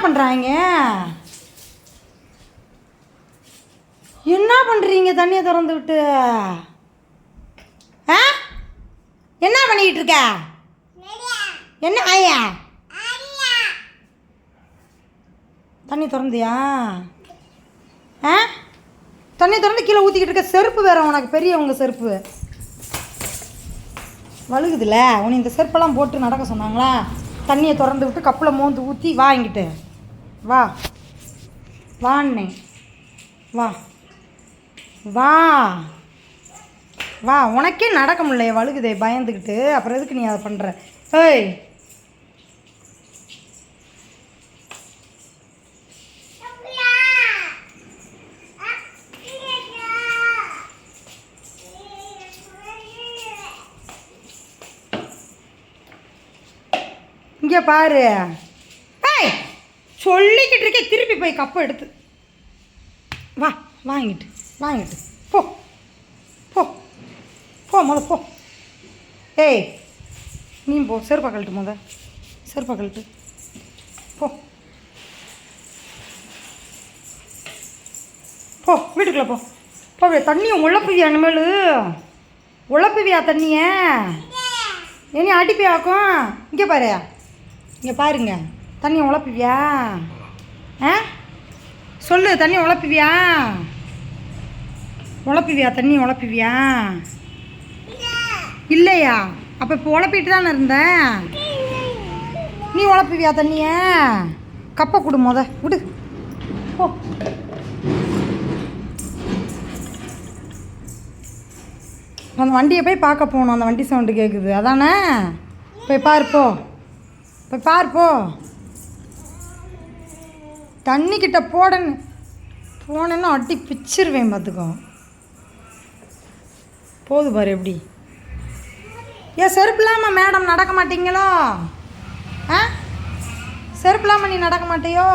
பண்ணுறாங்க? என்ன பண்ணுறீங்க தண்ணியை திறந்து விட்டு? ஆ என்ன பண்ணிக்கிட்டு இருக்க? என்ன ஆயா தண்ணி திறந்தியா? ஆ தண்ணி திறந்து கீழே ஊற்றிக்கிட்டு இருக்க. செருப்பு வேற உனக்கு, பெரியவங்க செருப்பு வழுகுதுல. உனக்கு இந்த செருப்பெல்லாம் போட்டு நடக்க சொன்னாங்களா? தண்ணியை திறந்து விட்டு கப்பில் மோந்து ஊற்றி வாங்கிட்டு வா. வான்னே வா வா வா. உனக்கே நடக்க முடியலையே, வழுகுதே பயந்துக்கிட்டு. அப்புறம் எதுக்கு நீ அதை பண்ணுற? ஏய் இங்கே பாரு. ஏய் சொல்லிக்கிட்டு இருக்கே, திருப்பி போய் கப்பை எடுத்து வா. வாங்கிட்டு போ போ போ போ. ஏய் நீ போ, செருப்பா கழட்டு, செருப்பா கழட்டு போ போ. வீட்டுக்குள்ளே போ போ. தண்ணியை உழப்புவியா? இனிமேல் உழப்புவியா தண்ணியை? இனி அடிப்பி ஆக்கும். இங்கே பாரு, இங்கே பாருங்க. தண்ணியை உழப்புவியா? ஆ சொல்லு, தண்ணி உழப்புவியா? தண்ணி உழப்புவியா? இல்லையா? அப்போ இப்போ உழப்பிட்டு தானே இருந்தேன். நீ உழப்புவியா தண்ணியை? கப்பை கொடு, விடு போ. அந்த வண்டியை போய் பார்க்க போகணும். அந்த வண்டி சவுண்டு கேட்குது, அதானே? போய் பார்ப்போ, போய் பார்ப்போ. தண்ணிக்கிட்ட போனேன்னா அடி பிச்சிருவேன் பார்த்துக்கோ. போது பாரு எப்படி. ஏன் செருப்பு இல்லாமல் மேடம் நடக்க மாட்டீங்களோ? ஆ செருப்பு இல்லாமல் நீ நடக்க மாட்டியோ?